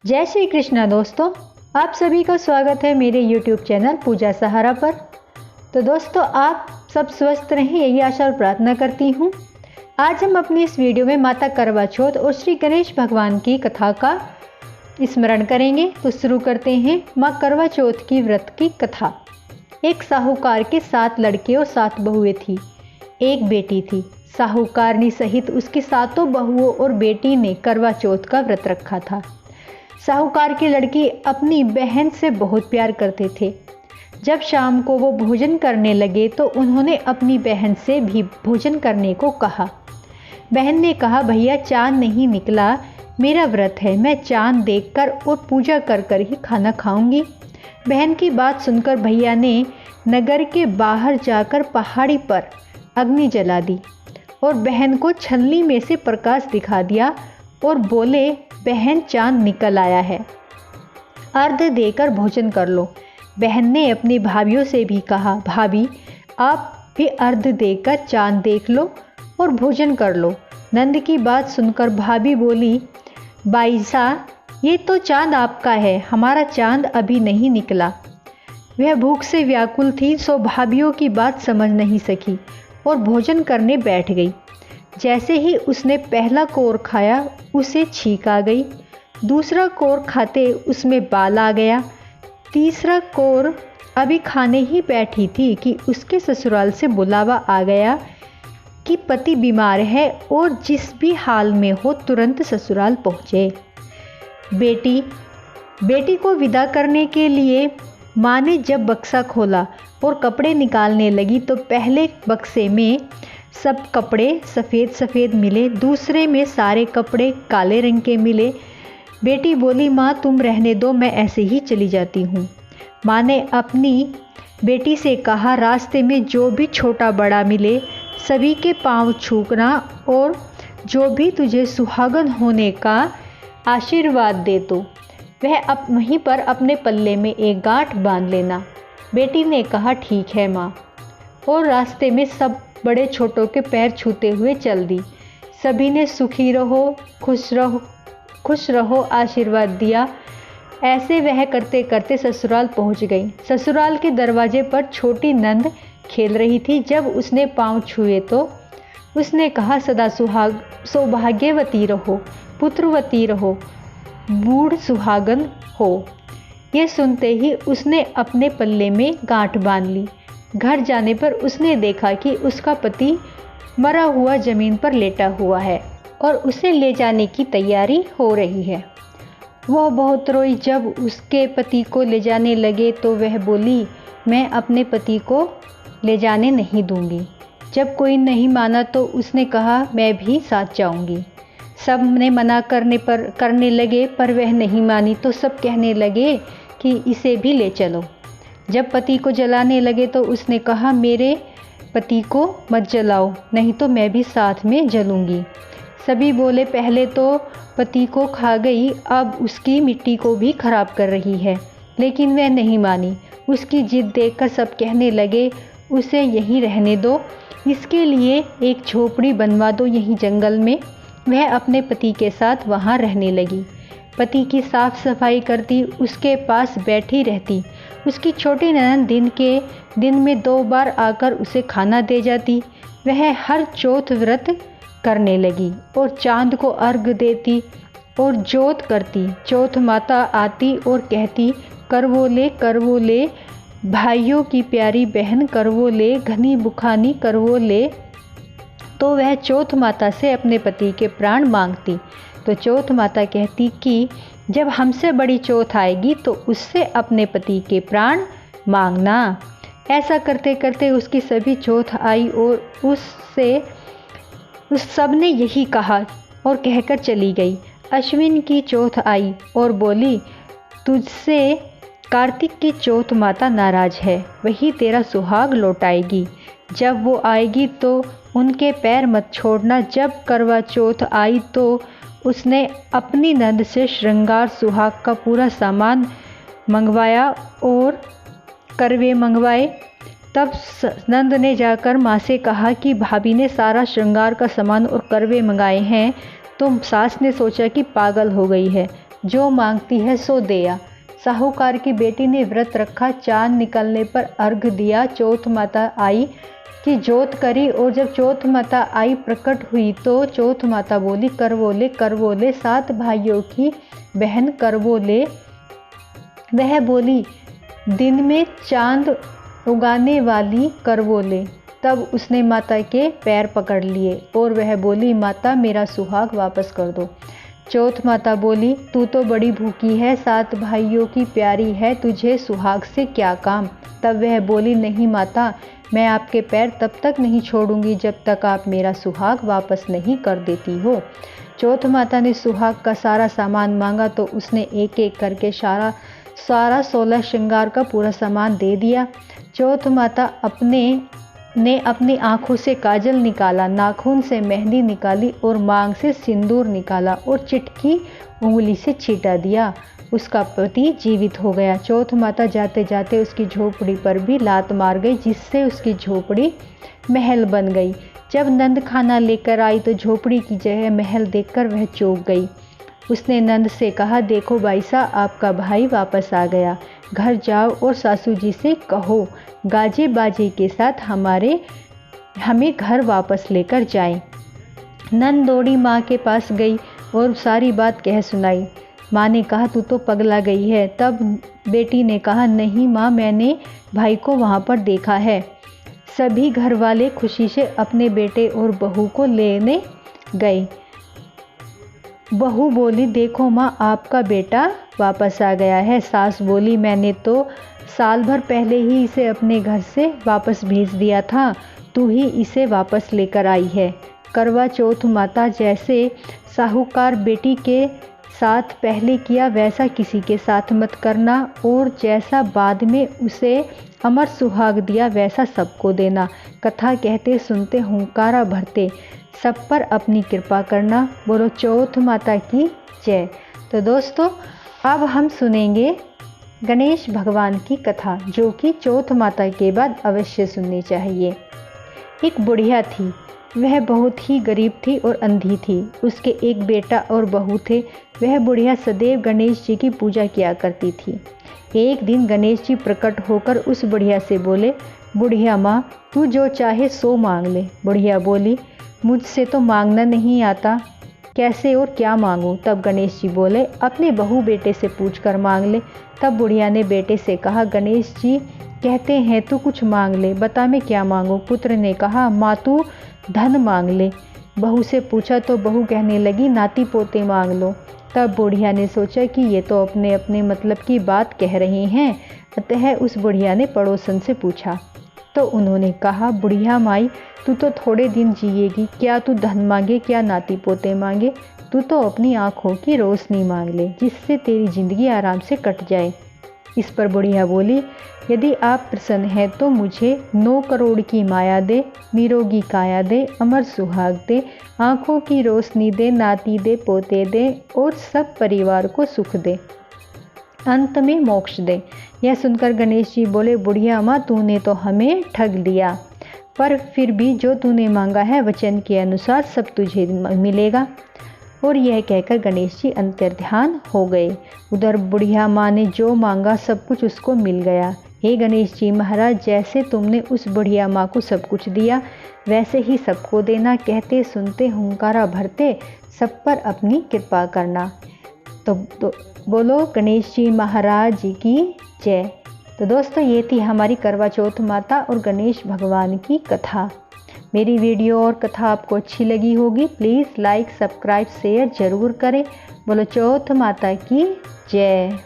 जय श्री कृष्णा दोस्तों, आप सभी का स्वागत है मेरे YouTube चैनल पूजा सहारा पर। तो दोस्तों, आप सब स्वस्थ रहें यही आशा और प्रार्थना करती हूँ। आज हम अपनी इस वीडियो में माता करवा चौथ और श्री गणेश भगवान की कथा का स्मरण करेंगे। तो शुरू करते हैं माँ करवा चौथ की व्रत की कथा। एक साहूकार के 7 लड़के और 7 बहुएं थी। एक बेटी थी। साहूकारनी सहित उसकी 7 बहुओं और बेटी ने करवा चौथ का व्रत रखा था। साहूकार की लड़की अपनी बहन से बहुत प्यार करते थे। जब शाम को वो भोजन करने लगे तो उन्होंने अपनी बहन से भी भोजन करने को कहा। बहन ने कहा, भैया चांद नहीं निकला, मेरा व्रत है, मैं चांद देखकर और पूजा कर कर ही खाना खाऊंगी। बहन की बात सुनकर भैया ने नगर के बाहर जाकर पहाड़ी पर अग्नि जला दी और बहन को छलनी में से प्रकाश दिखा दिया और बोले, बहन चांद निकल आया है, अर्घ देकर भोजन कर लो। बहन ने अपनी भाभीयों से भी कहा, भाभी आप भी अर्घ देकर चांद देख लो और भोजन कर लो। नंद की बात सुनकर भाभी बोली, बाईसा ये तो चांद आपका है, हमारा चांद अभी नहीं निकला। वह भूख से व्याकुल थी, सो भाभीयों की बात समझ नहीं सकी और भोजन करने बैठ गई। जैसे ही उसने पहला कोर खाया उसे छींक आ गई। दूसरा कोर खाते उसमें बाल आ गया। तीसरा कोर अभी खाने ही बैठी थी कि उसके ससुराल से बुलावा आ गया कि पति बीमार है और जिस भी हाल में हो तुरंत ससुराल पहुँचे। बेटी को विदा करने के लिए माँ ने जब बक्सा खोला और कपड़े निकालने लगी तो पहले बक्से में सब कपड़े सफ़ेद सफ़ेद मिले, दूसरे में सारे कपड़े काले रंग के मिले। बेटी बोली, माँ तुम रहने दो, मैं ऐसे ही चली जाती हूँ। माँ ने अपनी बेटी से कहा, रास्ते में जो भी छोटा बड़ा मिले सभी के पांव छूना और जो भी तुझे सुहागन होने का आशीर्वाद दे तो वह वहीं पर अपने पल्ले में एक गांठ बांध लेना। बेटी ने कहा, ठीक है माँ, और रास्ते में सब बड़े छोटों के पैर छूते हुए चल दी। सभी ने सुखी रहो, खुश रहो आशीर्वाद दिया। ऐसे वह करते करते ससुराल पहुंच गई। ससुराल के दरवाजे पर छोटी नंद खेल रही थी। जब उसने पांव छुए तो उसने कहा, सदा सौभाग्यवती रहो, पुत्रवती रहो, बूढ़ सुहागन हो। यह सुनते ही उसने अपने पल्ले में गांठ बांध ली। घर जाने पर उसने देखा कि उसका पति मरा हुआ जमीन पर लेटा हुआ है और उसे ले जाने की तैयारी हो रही है। वह बहुत रोई। जब उसके पति को ले जाने लगे तो वह बोली, मैं अपने पति को ले जाने नहीं दूंगी। जब कोई नहीं माना तो उसने कहा, मैं भी साथ जाऊंगी। सब ने मना करने लगे पर वह नहीं मानी तो सब कहने लगे कि इसे भी ले चलो। जब पति को जलाने लगे तो उसने कहा, मेरे पति को मत जलाओ, नहीं तो मैं भी साथ में जलूंगी। सभी बोले, पहले तो पति को खा गई, अब उसकी मिट्टी को भी खराब कर रही है। लेकिन वह नहीं मानी। उसकी जिद देखकर सब कहने लगे, उसे यहीं रहने दो, इसके लिए एक झोपड़ी बनवा दो यहीं जंगल में। वह अपने पति के साथ वहाँ रहने लगी। पति की साफ सफाई करती, उसके पास बैठी रहती। उसकी छोटी ननद दिन में 2 बार आकर उसे खाना दे जाती। वह हर चौथ व्रत करने लगी और चांद को अर्घ देती और जोत करती। चौथ माता आती और कहती, करवो ले भाइयों की प्यारी बहन, करवो ले घनी बुखानी, करवो ले। तो वह चौथ माता से अपने पति के प्राण मांगती। तो चौथ माता कहती कि जब हमसे बड़ी चौथ आएगी तो उससे अपने पति के प्राण मांगना। ऐसा करते करते उसकी सभी चौथ आई और उस सब ने यही कहा और कहकर चली गई। अश्विन की चौथ आई और बोली, तुझसे कार्तिक की चौथ माता नाराज है, वही तेरा सुहाग लौटाएगी। जब वो आएगी तो उनके पैर मत छोड़ना। जब करवा चौथ आई तो उसने अपनी नंद से श्रृंगार सुहाग का पूरा सामान मंगवाया और करवे मंगवाए। तब नंद ने जाकर माँ से कहा कि भाभी ने सारा श्रृंगार का सामान और करवे मंगाए हैं। तो सास ने सोचा कि पागल हो गई है, जो मांगती है सो दिया। साहूकार की बेटी ने व्रत रखा, चांद निकलने पर अर्घ दिया। चौथ माता आई कि जोत करी, और जब चौथ माता आई प्रकट हुई तो चौथ माता बोली करवोले करवोले, 7 भाइयों की बहन करवोले। वह बोली दिन में चांद उगाने वाली करवोले। तब उसने माता के पैर पकड़ लिए और वह बोली माता मेरा सुहाग वापस कर दो। चौथ माता बोली तू तो बड़ी भूखी है, 7 भाइयों की प्यारी है, तुझे सुहाग से क्या काम। तब वह बोली नहीं माता, मैं आपके पैर तब तक नहीं छोड़ूंगी जब तक आप मेरा सुहाग वापस नहीं कर देती हो। चौथ माता ने सुहाग का सारा सामान मांगा तो उसने एक एक करके सारा 16 श्रृंगार का पूरा सामान दे दिया। चौथ माता ने अपनी आंखों से काजल निकाला, नाखून से मेहंदी निकाली और मांग से सिंदूर निकाला और चिटकी उंगली से छींटा दिया। उसका पति जीवित हो गया। चौथ माता जाते जाते उसकी झोपड़ी पर भी लात मार गई, जिससे उसकी झोपड़ी महल बन गई। जब नंद खाना लेकर आई तो झोपड़ी की जगह महल देखकर वह चौंक गई। उसने नंद से कहा देखो भाई साहब, आपका भाई वापस आ गया। घर जाओ और सासू जी से कहो गाजे बाजे के साथ हमें घर वापस लेकर जाएं। नंद दौड़ी माँ के पास गई और सारी बात कह सुनाई। माँ ने कहा तू तो पगला गई है। तब बेटी ने कहा नहीं माँ, मैंने भाई को वहाँ पर देखा है। सभी घर वाले खुशी से अपने बेटे और बहू को लेने गए। बहू बोली देखो माँ, आपका बेटा वापस आ गया है। सास बोली मैंने तो साल भर पहले ही इसे अपने घर से वापस भेज दिया था, तू ही इसे वापस लेकर आई है। करवा चौथ माता जैसे साहूकार बेटी के साथ पहले किया वैसा किसी के साथ मत करना, और जैसा बाद में उसे अमर सुहाग दिया वैसा सबको देना। कथा कहते सुनते हुंकारा भरते सब पर अपनी कृपा करना। बोलो चौथ माता की जय। तो दोस्तों अब हम सुनेंगे गणेश भगवान की कथा, जो कि चौथ माता के बाद अवश्य सुननी चाहिए। एक बुढ़िया थी, वह बहुत ही गरीब थी और अंधी थी। उसके एक बेटा और बहू थे। वह बुढ़िया सदैव गणेश जी की पूजा किया करती थी। एक दिन गणेश जी प्रकट होकर उस बुढ़िया से बोले बुढ़िया माँ, तू जो चाहे सो मांग ले। बुढ़िया बोली मुझसे तो मांगना नहीं आता, कैसे और क्या मांगूं। तब गणेश जी बोले अपने बहू बेटे से पूछकर मांग ले। तब बुढ़िया ने बेटे से कहा गणेश जी कहते हैं तू कुछ मांग ले, बता मैं क्या मांगूं। पुत्र ने कहा माँ तू धन मांग ले। बहू से पूछा तो बहू कहने लगी नाती पोते मांग लो। तब बुढ़िया ने सोचा कि ये तो अपने अपने मतलब की बात कह रहे हैं, अतः उस बुढ़िया ने पड़ोसन से पूछा तो उन्होंने कहा बुढ़िया माई, तू तो थोड़े दिन जिएगी, क्या तू धन मांगे क्या नाती पोते मांगे, तू तो अपनी आँखों की रोशनी मांग ले, जिससे तेरी जिंदगी आराम से कट जाए। इस पर बुढ़िया बोली यदि आप प्रसन्न हैं तो मुझे 9 करोड़ की माया दे, निरोगी काया दे, अमर सुहाग दे, आँखों की रोशनी दे, नाती दे, पोते दे और सब परिवार को सुख दे, अंत में मोक्ष दे। यह सुनकर गणेश जी बोले बुढ़िया माँ, तूने तो हमें ठग लिया, पर फिर भी जो तूने मांगा है वचन के अनुसार सब तुझे मिलेगा। और यह कहकर गणेश जी अंतर्ध्यान हो गए। उधर बुढ़िया माँ ने जो मांगा सब कुछ उसको मिल गया। हे गणेश जी महाराज, जैसे तुमने उस बुढ़िया माँ को सब कुछ दिया वैसे ही सबको देना, कहते सुनते हुंकारा भरते सब पर अपनी कृपा करना। तो बोलो गणेश जी महाराज की जय। तो दोस्तों ये थी हमारी करवा चौथ माता और गणेश भगवान की कथा। मेरी वीडियो और कथा आपको अच्छी लगी होगी, प्लीज़ लाइक सब्सक्राइब शेयर ज़रूर करें। बोलो चौथ माता की जय।